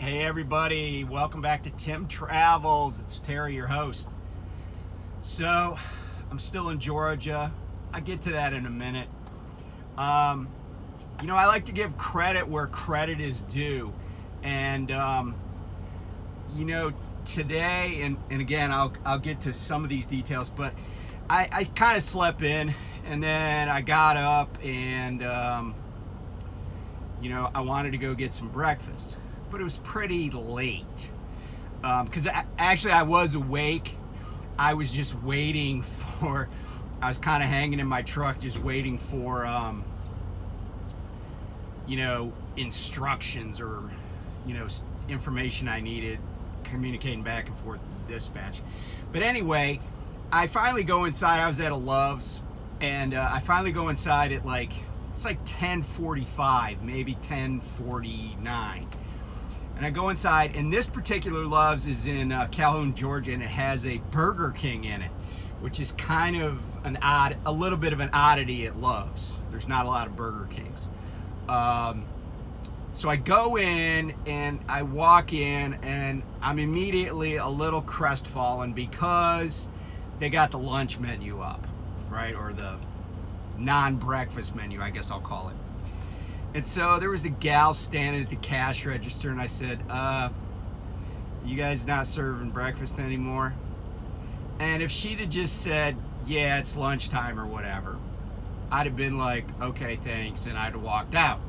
Hey everybody, welcome back to Tim Travels. It's Terry, your host. So, I'm still in Georgia. I'll get to that in a minute. I like to give credit where credit is due. And, today, and again, I'll get to some of these details, but I kind of slept in, and then I got up and, I wanted to go get some breakfast. But it was pretty late because I was awake. I was just waiting for, I was kind of hanging in my truck just waiting for, instructions or, information I needed, communicating back and forth with the dispatch. But anyway, I finally go inside. I was at a Love's, and I finally go inside at it's like 10:45, maybe 10:49. And I go inside, and this particular Love's is in Calhoun, Georgia, and it has a Burger King in it, which is kind of a little bit of an oddity at Love's. There's not a lot of Burger Kings. So I go in, and I walk in, and I'm immediately a little crestfallen because they got the lunch menu up, right? Or the non-breakfast menu, I guess I'll call it. And so there was a gal standing at the cash register, and I said, you guys not serving breakfast anymore? And if she'd have just said, yeah, it's lunchtime or whatever, I'd have been like, okay, thanks, and I'd have walked out.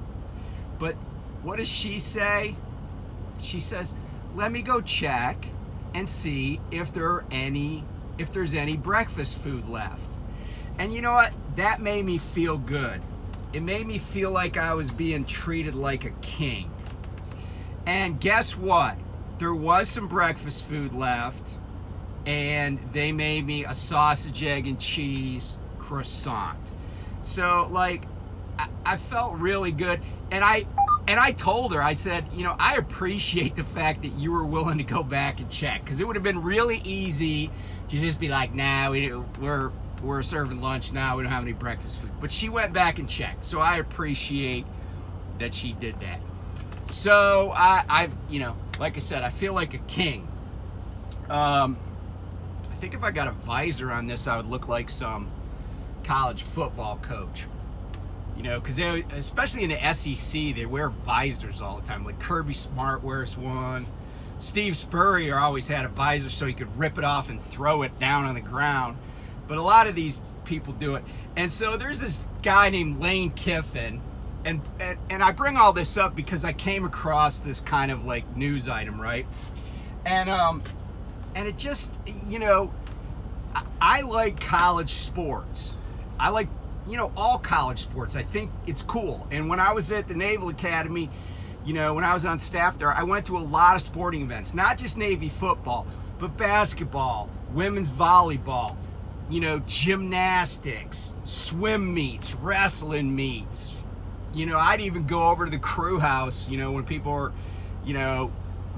But what does she say? She says, let me go check and see if there's any breakfast food left. And you know what? That made me feel good. It made me feel like I was being treated like a king. And guess what? There was some breakfast food left, and they made me a sausage, egg, and cheese croissant. So, I felt really good. And I told her, I said, I appreciate the fact that you were willing to go back and check, because it would have been really easy to just be like, nah, we're serving lunch now, we don't have any breakfast food. But she went back and checked, so I appreciate that she did that. So I like I said, I feel like a king. I think if I got a visor on this, I would look like some college football coach. Because especially in the SEC, they wear visors all the time. Like Kirby Smart wears one. Steve Spurrier always had a visor so he could rip it off and throw it down on the ground. But a lot of these people do it. And so there's this guy named Lane Kiffin. And I bring all this up because I came across this kind of news item, right? And it just, I like college sports. I like, all college sports. I think it's cool. And when I was at the Naval Academy, when I was on staff there, I went to a lot of sporting events. Not just Navy football, but basketball, women's volleyball, gymnastics, swim meets, wrestling meets. I'd even go over to the crew house, when people were,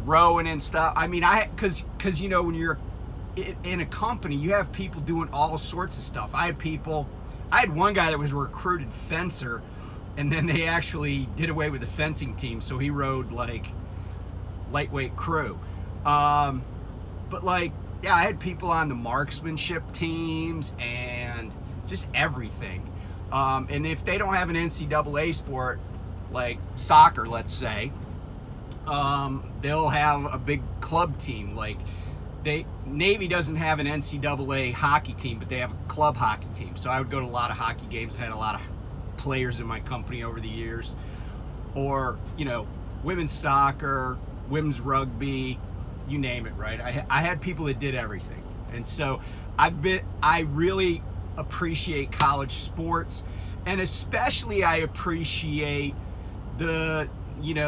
rowing and stuff. I mean, because when you're in a company, you have people doing all sorts of stuff. I had one guy that was a recruited fencer, and then they actually did away with the fencing team, so he rode lightweight crew. Yeah, I had people on the marksmanship teams and just everything. And if they don't have an NCAA sport, like soccer, let's say, they'll have a big club team. Navy doesn't have an NCAA hockey team, but they have a club hockey team. So I would go to a lot of hockey games. I had a lot of players in my company over the years. Or, women's soccer, women's rugby, you name it, right? I had people that did everything. And so I really appreciate college sports, and especially I appreciate the,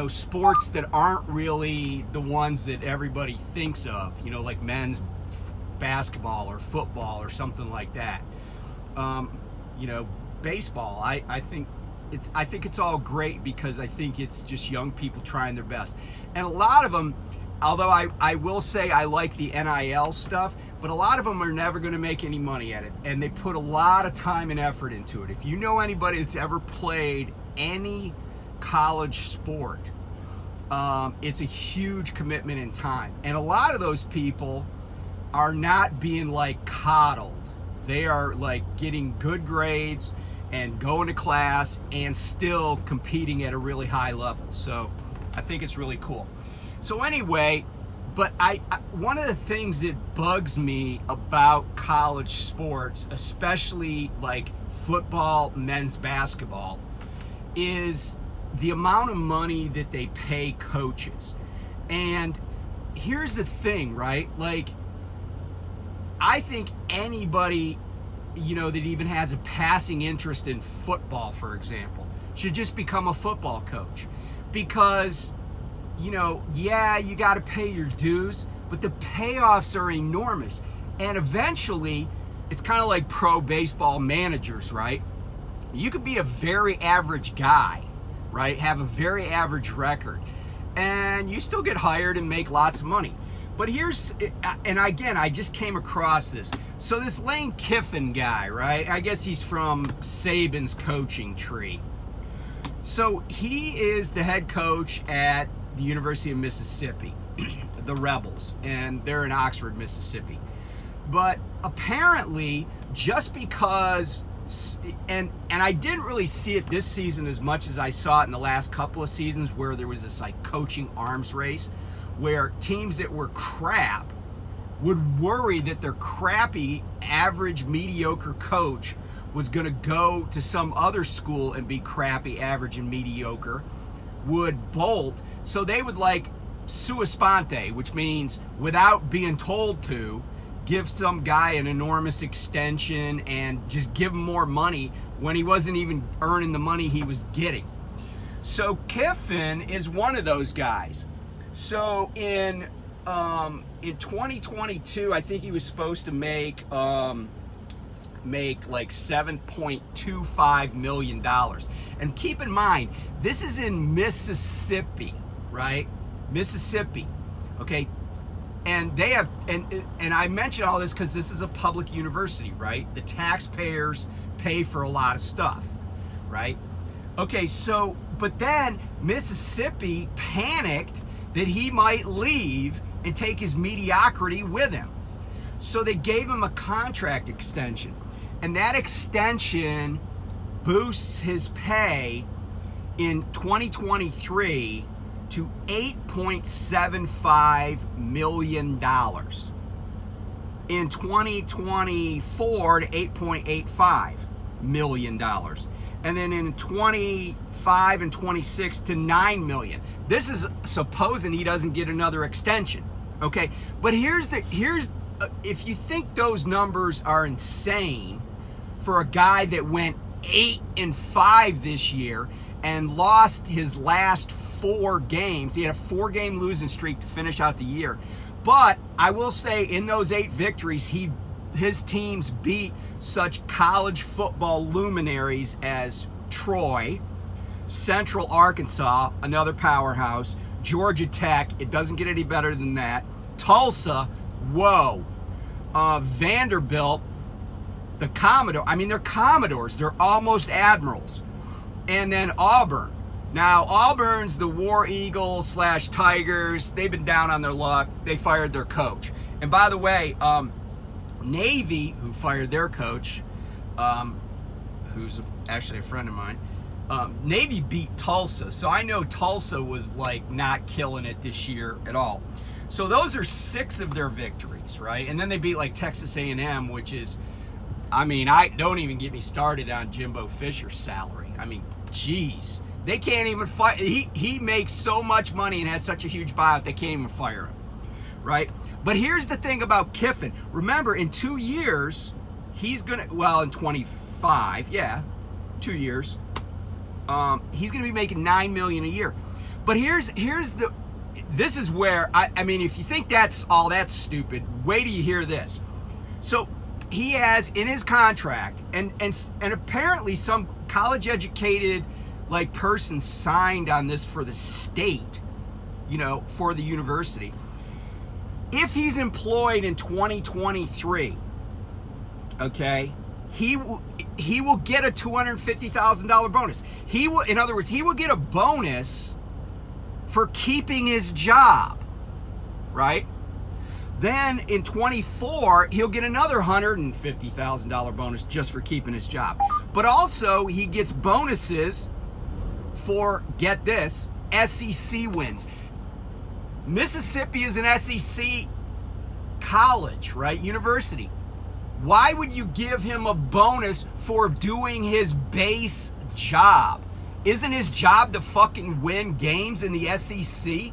sports that aren't really the ones that everybody thinks of, like men's basketball or football or something like that. Baseball, I think it's all great because I think it's just young people trying their best. And a lot of them, although I will say I like the NIL stuff, but a lot of them are never going to make any money at it. And they put a lot of time and effort into it. If you know anybody that's ever played any college sport, it's a huge commitment in time. And a lot of those people are not being like coddled. They are like getting good grades and going to class and still competing at a really high level. So I think it's really cool. So anyway, but I one of the things that bugs me about college sports, especially like football, men's basketball, is the amount of money that they pay coaches. And here's the thing, right? Like, I think anybody, that even has a passing interest in football, for example, should just become a football coach. Because, yeah, you got to pay your dues, but the payoffs are enormous. And eventually, it's kind of like pro baseball managers, right? You could be a very average guy, right? Have a very average record, and you still get hired and make lots of money. But and again, I just came across this. So this Lane Kiffin guy, right? I guess he's from Saban's coaching tree. So he is the head coach at the University of Mississippi, the Rebels, and they're in Oxford, Mississippi. But apparently, just because, and I didn't really see it this season as much as I saw it in the last couple of seasons, where there was this like coaching arms race, where teams that were crap would worry that their crappy, average, mediocre coach was going to go to some other school and be crappy, average, and mediocre, would bolt. So they would like sua sponte, which means without being told to, give some guy an enormous extension and just give him more money when he wasn't even earning the money he was getting. So Kiffin is one of those guys. So in 2022, I think he was supposed to make like $7.25 million. And keep in mind, this is in Mississippi, right? Mississippi, okay? And they have, and I mention all this because this is a public university, right? The taxpayers pay for a lot of stuff, right? Okay, so, but then Mississippi panicked that he might leave and take his mediocrity with him. So they gave him a contract extension. And that extension boosts his pay in 2023 to $8.75 million. In 2024 to $8.85 million. And then in 25 and 26 to $9 million. This is supposing he doesn't get another extension. Okay, but here's if you think those numbers are insane for a guy that went 8-5 this year and lost his last 4 games. He had a 4-game losing streak to finish out the year. But I will say, in those 8 victories, his teams beat such college football luminaries as Troy, Central Arkansas, another powerhouse, Georgia Tech, it doesn't get any better than that, Tulsa, whoa, Vanderbilt, the Commodore, they're Commodores, they're almost admirals, and then Auburn. Now, Auburn's the War Eagles / Tigers. They've been down on their luck. They fired their coach. And by the way, Navy, who fired their coach, who's actually a friend of mine, Navy beat Tulsa. So I know Tulsa was like not killing it this year at all. So those are 6 of their victories, right? And then they beat like Texas A&M, which is, I don't even get me started on Jimbo Fisher's salary. Geez. They can't even fire. He makes so much money and has such a huge buyout, they can't even fire him, right? But here's the thing about Kiffin. Remember, in 2 years, he's going to, in 25, 2 years, he's going to be making $9 million a year. But this is where, if you think that's stupid, wait till you hear this. So he has in his contract, and apparently some college-educated person signed on this for the state, for the university. If he's employed in 2023, okay, he will get a $250,000 bonus. In other words, he will get a bonus for keeping his job, right? Then in 24, he'll get another $150,000 bonus just for keeping his job. But also, he gets bonuses for, get this, SEC wins. Mississippi is an SEC college, right? University. Why would you give him a bonus for doing his base job? Isn't his job to fucking win games in the SEC?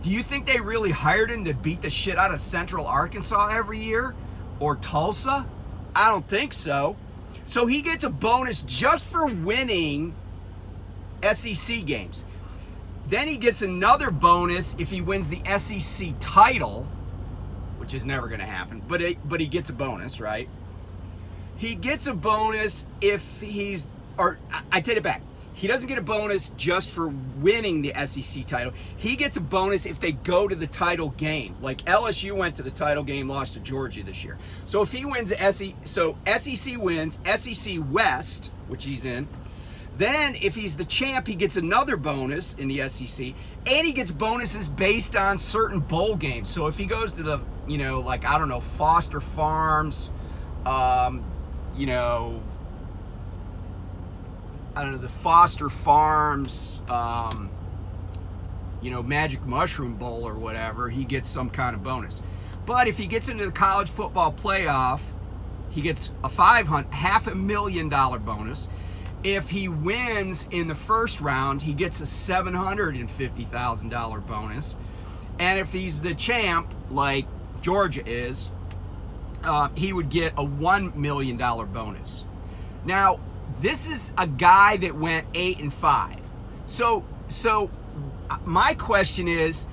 Do you think they really hired him to beat the shit out of Central Arkansas every year? Or Tulsa? I don't think so. So he gets a bonus just for winning SEC games. Then he gets another bonus if he wins the SEC title, which is never going to happen, but he gets a bonus, right? He gets a bonus if he's, or I take it back. He doesn't get a bonus just for winning the SEC title. He gets a bonus if they go to the title game. Like LSU went to the title game, lost to Georgia this year. So if he wins the SEC wins, SEC West, which he's in, then if he's the champ, he gets another bonus in the SEC, and he gets bonuses based on certain bowl games. So if he goes to the, like, I don't know, Foster Farms, the Foster Farms, Magic Mushroom Bowl or whatever, he gets some kind of bonus. But if he gets into the college football playoff, he gets a $500,000 bonus. If he wins in the first round, he gets a $750,000 bonus. And if he's the champ, like Georgia is, he would get a $1 million bonus. Now, this is a guy that went 8-5. So my question is,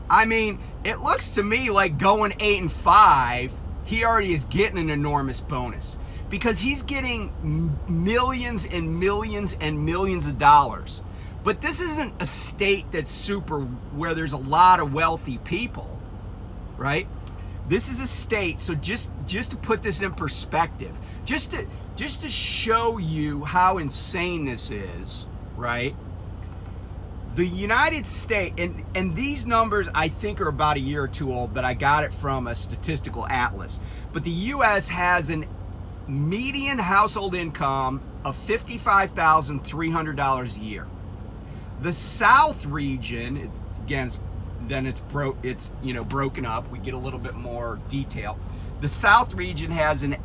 I mean, it looks to me like going 8-5, he already is getting an enormous bonus because he's getting millions and millions and millions of dollars. But this isn't a state that's super where there's a lot of wealthy people, right? This is a state, so just to put this in perspective, just to show you how insane this is, right? The United States, and these numbers I think are about a year or two old, but I got it from a statistical atlas. But the U.S. has an median household income of $55,300 a year. The South region, again, it's broken up. We get a little bit more detail. The South region has an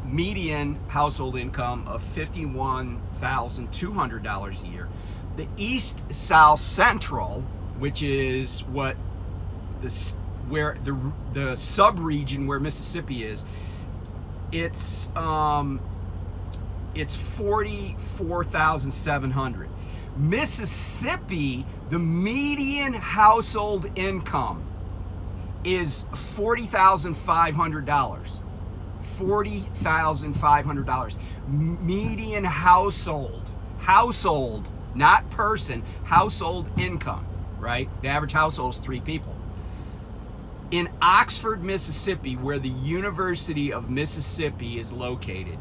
median household income of $51,200 a year. The East South Central, which is what the sub-region where Mississippi is, it's $44,700. Mississippi, the median household income is $40,500. $40,500. Median household, not person, household income, right? The average household is 3 people. In Oxford, Mississippi, where the University of Mississippi is located,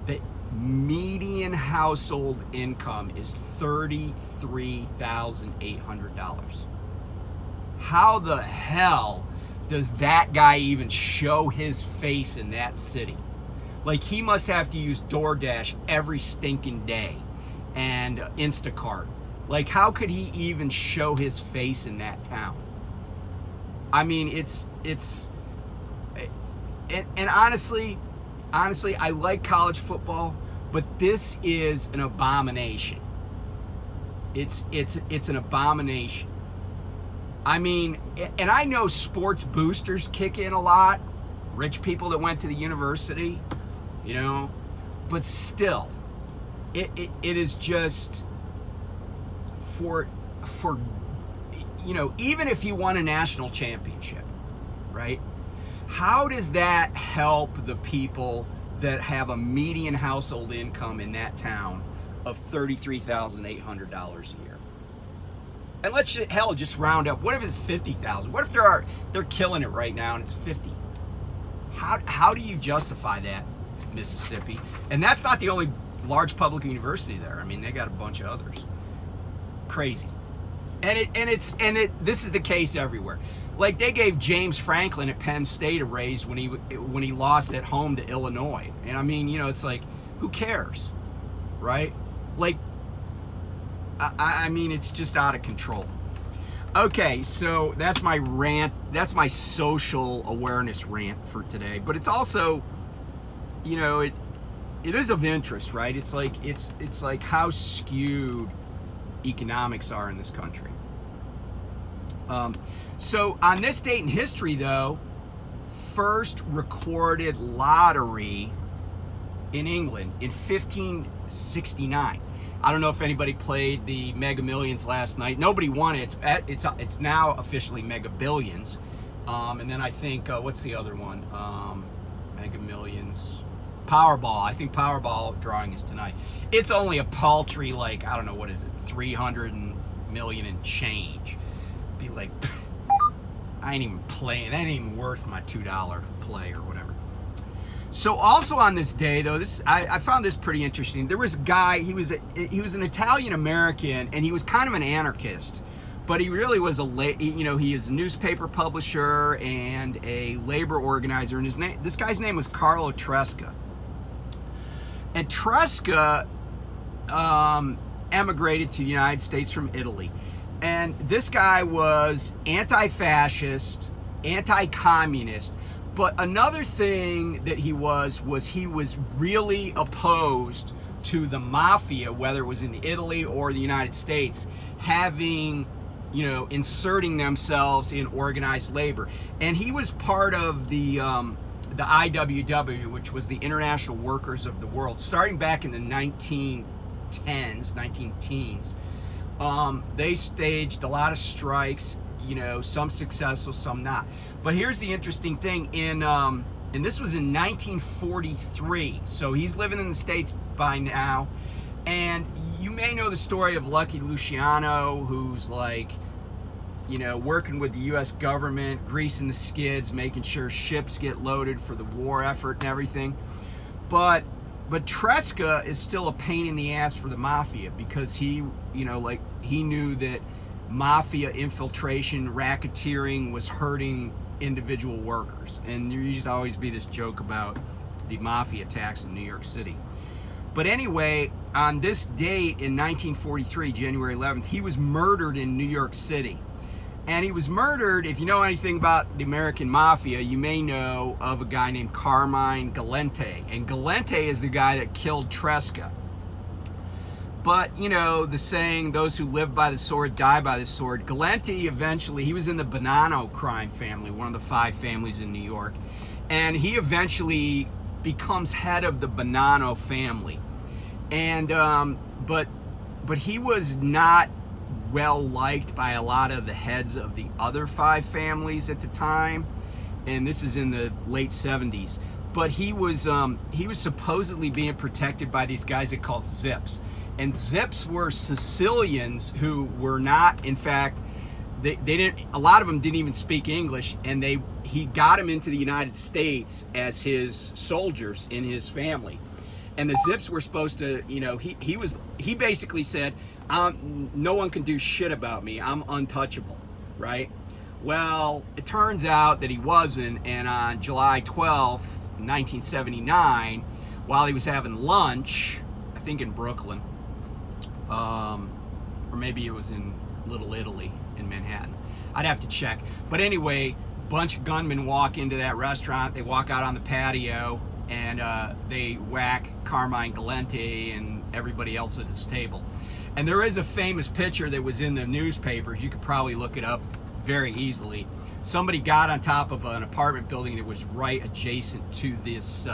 the median household income is $33,800. How the hell does that guy even show his face in that city? Like, he must have to use DoorDash every stinking day and Instacart. Like, how could he even show his face in that town? I mean, and honestly, I like college football, but this is an abomination. It's an abomination. I mean, and I know sports boosters kick in a lot, rich people that went to the university, but still, it is just for even if you won a national championship, right? How does that help the people that have a median household income in that town of $33,800 a year? And let's just round up. What if it's 50,000? What if they're killing it right now and it's 50? How do you justify that, Mississippi? And that's not the only large public university there. I mean, they got a bunch of others. Crazy. This is the case everywhere. Like they gave James Franklin at Penn State a raise when he lost at home to Illinois. And I mean, it's like, who cares, right? Like, I mean, it's just out of control. Okay, so that's my rant. That's my social awareness rant for today. But it's also, it is of interest, right? It's like how skewed economics are in this country. So on this date in history, though, first recorded lottery in England in 1569. I don't know if anybody played the Mega Millions last night. Nobody won it. It's now officially Mega Billions. And then I think what's the other one? Mega Millions, Powerball. I think Powerball drawing is tonight. It's only a paltry, like, I don't know, what is it, 300 million and change. Be like, I ain't even playing. That ain't even worth my $2 play or whatever. So also on this day, though, I found this pretty interesting. There was a guy. He was an Italian American, and he was kind of an anarchist, but he really was he is a newspaper publisher and a labor organizer. And this guy's name was Carlo Tresca. And Tresca emigrated to the United States from Italy. And this guy was anti-fascist, anti-communist. But another thing that he was really opposed to the mafia, whether it was in Italy or the United States, having, inserting themselves in organized labor. And he was part of the IWW, which was the International Workers of the World, starting back in the 1910s. They staged a lot of strikes, some successful, some not. But here's the interesting thing, and this was in 1943, so he's living in the States by now, and you may know the story of Lucky Luciano, who's like, working with the U.S. government, greasing the skids, making sure ships get loaded for the war effort and everything. But Tresca is still a pain in the ass for the mafia, because he knew that mafia infiltration, racketeering was hurting individual workers. And there used to always be this joke about the mafia attacks in New York City. But anyway, on this date in 1943, January 11th, he was murdered in New York City. And he was murdered, if you know anything about the American Mafia, you may know of a guy named Carmine Galante. And Galante is the guy that killed Tresca. But, the saying, those who live by the sword die by the sword. Galante eventually, he was in the Bonanno crime family, one of the 5 families in New York. And he eventually becomes head of the Bonanno family. And, but he was not well liked by a lot of the heads of the other 5 families at the time. And this is in the late 70s. But he was supposedly being protected by these guys they called Zips. And Zips were Sicilians who were not, in fact, they didn't. A lot of them didn't even speak English, and he got them into the United States as his soldiers in his family. And the Zips were supposed to, he basically said, no one can do shit about me. I'm untouchable, right? Well, it turns out that he wasn't, and on July 12th, 1979, while he was having lunch, I think in Brooklyn, or maybe it was in Little Italy in Manhattan. I'd have to check. But anyway, a bunch of gunmen walk into that restaurant. They walk out on the patio, and they whack Carmine Galante and everybody else at this table. And there is a famous picture that was in the newspapers. You could probably look it up very easily. Somebody got on top of an apartment building that was right adjacent to this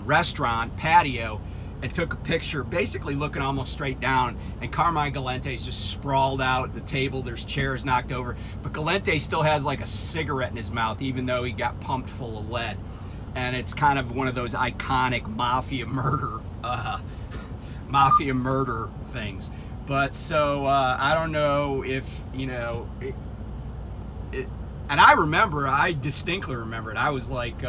restaurant patio, and took a picture, basically looking almost straight down, and Carmine Galante's just sprawled out at the table. There's chairs knocked over, but Galante still has like a cigarette in his mouth, even though he got pumped full of lead. And it's kind of one of those iconic mafia murder things. But so I don't know if and I distinctly remember it. I was like,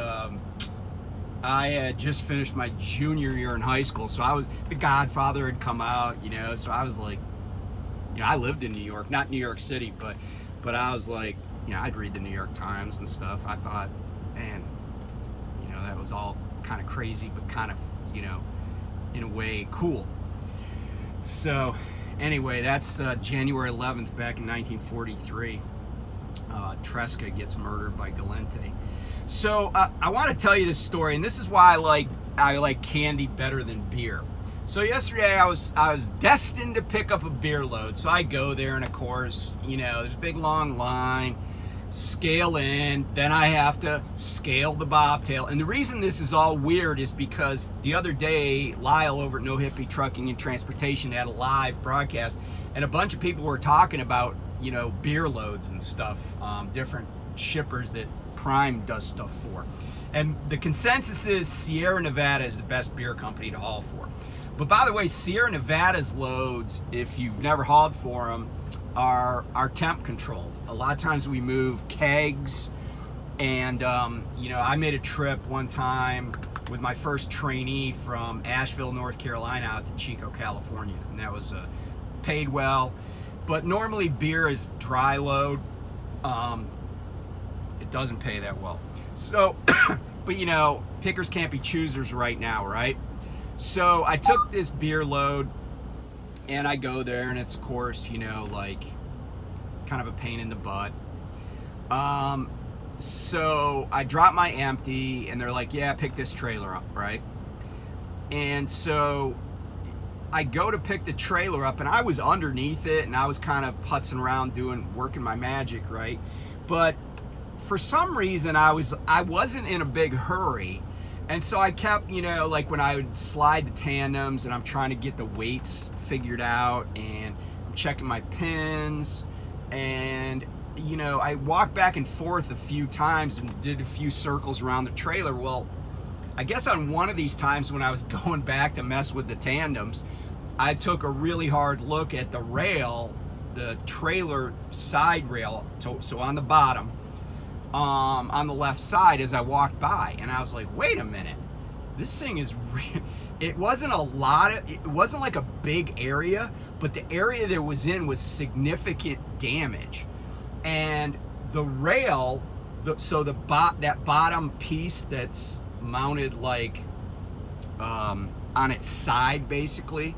I had just finished my junior year in high school, so The Godfather had come out, so I was like I lived in New York, not New York City, but I was like, I'd read the New York Times and stuff. I thought, man, that was all kind of crazy, but kind of, in a way cool. So anyway, that's January 11th back in 1943. Tresca gets murdered by Galente. So I want to tell you this story, and this is why I like candy better than beer. So yesterday I was destined to pick up a beer load. So I go there, and of course, there's a big long line, scale in, then I have to scale the bobtail. And the reason this is all weird is because the other day, Lyle over at No Hippie Trucking and Transportation had a live broadcast, and a bunch of people were talking about, beer loads and stuff, different shippers that Prime does stuff for. And the consensus is Sierra Nevada is the best beer company to haul for. But by the way, Sierra Nevada's loads, if you've never hauled for them, are temp controlled. A lot of times we move kegs, and I made a trip one time with my first trainee from Asheville, North Carolina out to Chico, California, and that was paid well. But normally beer is dry load. It doesn't pay that well. So, but pickers can't be choosers right now, right? So I took this beer load, and I go there, and it's, of course, kind of a pain in the butt. So I drop my empty, and they're like, yeah, pick this trailer up, right? And so I go to pick the trailer up, and I was underneath it, and I was kind of putzing around working my magic, right? But for some reason, I wasn't in a big hurry. And so I kept, when I would slide the tandems and I'm trying to get the weights figured out and I'm checking my pins, and, I walked back and forth a few times and did a few circles around the trailer. Well, I guess on one of these times when I was going back to mess with the tandems, I took a really hard look at the rail, the trailer side rail, so on the bottom, on the left side as I walked by, and I was like, wait a minute, this thing is it wasn't like a big area, but the area that it was in was significant damage. And the rail, that bottom piece that's mounted on its side, basically,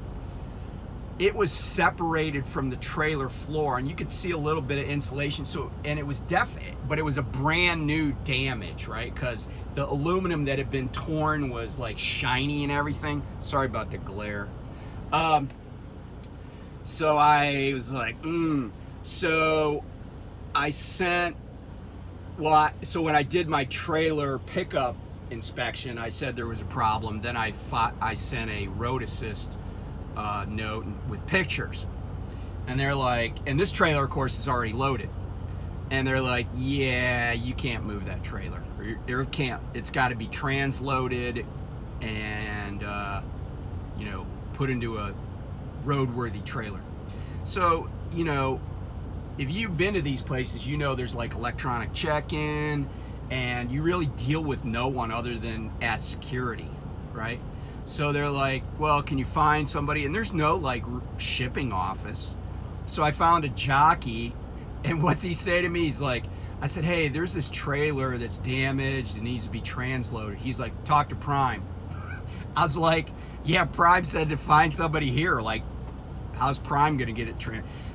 it was separated from the trailer floor, and you could see a little bit of insulation. And it was but it was a brand new damage, right? Because the aluminum that had been torn was shiny and everything. Sorry about the glare. So I was like, So I sent, so when I did my trailer pickup inspection, I said there was a problem. Then I sent a road assist note with pictures, and they're like, and this trailer of course is already loaded, and they're like, yeah, you can't move that trailer, or it's got to be transloaded and put into a roadworthy trailer. So if you've been to these places, there's electronic check-in, and you really deal with no one other than at security, right? So they're like, well, can you find somebody? And there's no shipping office. So I found a jockey, and what's he say to me? He's like, I said, hey, there's this trailer that's damaged. It needs to be transloaded. He's like, talk to Prime. I was like, yeah, Prime said to find somebody here. How's Prime going to get it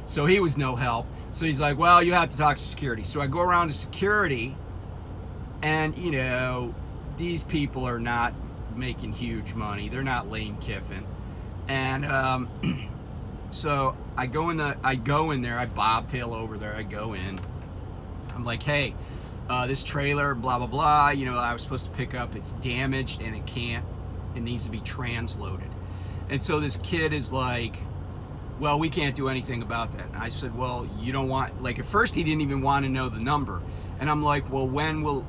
So he was no help. So he's like, well, you have to talk to security. So I go around to security, and, these people are not making huge money. They're not Lane Kiffin. And so I go in there, I bobtail over there, I go in. I'm like, hey, this trailer, blah, blah, blah, I was supposed to pick up, it's damaged, and it needs to be transloaded. And so this kid is like, well, we can't do anything about that. And I said, well, you don't want, at first he didn't even want to know the number. And I'm like, well, when will,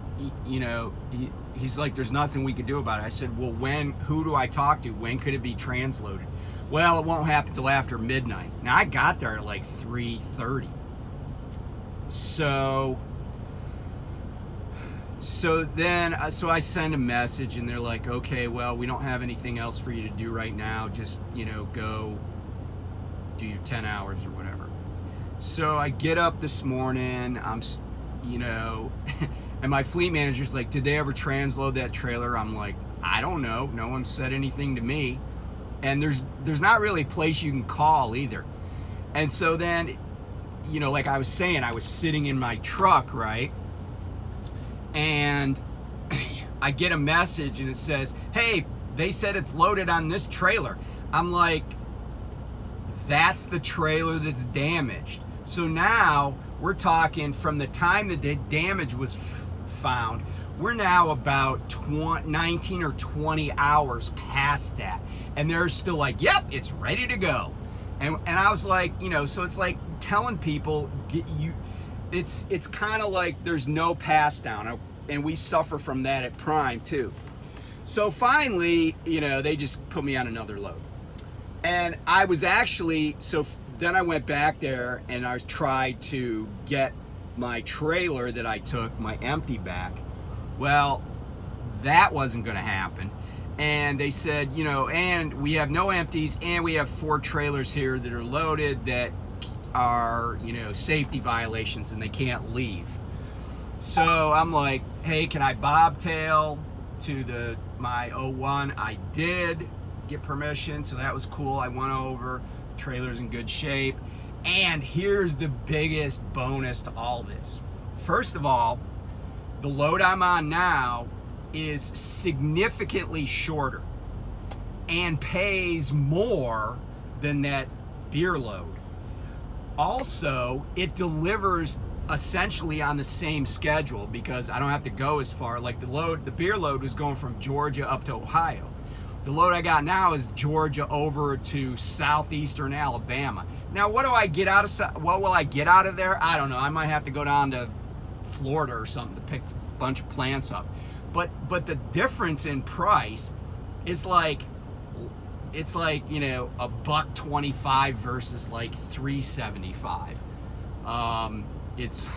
he's like, there's nothing we could do about it. I said, well, who do I talk to? When could it be transloaded? Well, it won't happen till after midnight. Now, I got there at 3:30. So I send a message, and they're like, okay, well, we don't have anything else for you to do right now. Just, go do your 10 hours or whatever. So I get up this morning, and my fleet manager's like, did they ever transload that trailer? I'm like, I don't know. No one said anything to me. And there's not really a place you can call either. And so then, like I was saying, I was sitting in my truck, right? And I get a message and it says, hey, they said it's loaded on this trailer. I'm like, that's the trailer that's damaged. So now we're talking from the time that the damage was found, we're now about 19 or 20 hours past that. And they're still like, yep, it's ready to go. And I was like, so it's like telling people, it's kind of like there's no pass down. And we suffer from that at Prime too. So finally, they just put me on another load. And I was actually, then I went back there and I tried to get my trailer that I took, my empty back. Well, that wasn't going to happen. And they said, and we have no empties, and we have 4 trailers here that are loaded that are, safety violations and they can't leave. So I'm like, hey, can I bobtail to my 01? I did get permission, so that was cool. I went over, trailer's in good shape. And here's the biggest bonus to all this. First of all, the load I'm on now is significantly shorter and pays more than that beer load. Also, it delivers essentially on the same schedule because I don't have to go as far. Like the beer load was going from Georgia up to Ohio. The load I got now is Georgia over to southeastern Alabama. Now, what will I get out of there? I don't know. I might have to go down to Florida or something to pick a bunch of plants up. But the difference in price is like, it's like, $1.25 versus like $3.75. It's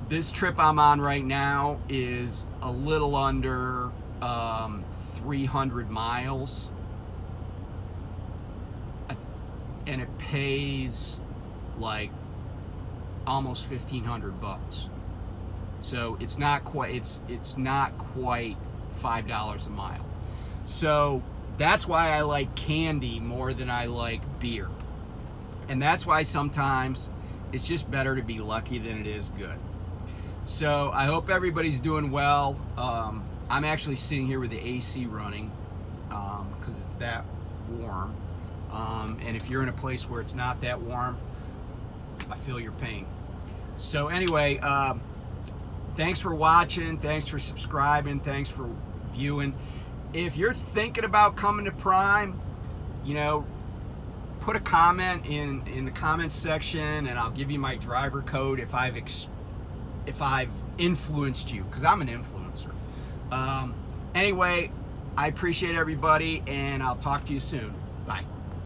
this trip I'm on right now is a little under 300 miles, and it pays like almost $1,500. So it's not quite $5 a mile. So that's why I like candy more than I like beer. And that's why sometimes it's just better to be lucky than it is good. So I hope everybody's doing well. I'm actually sitting here with the AC running because it's that warm. And if you're in a place where it's not that warm, I feel your pain. So anyway, thanks for watching. Thanks for subscribing. Thanks for viewing. If you're thinking about coming to Prime, put a comment in the comments section, and I'll give you my driver code if I've influenced you, because I'm an influencer. Anyway, I appreciate everybody, and I'll talk to you soon. Bye.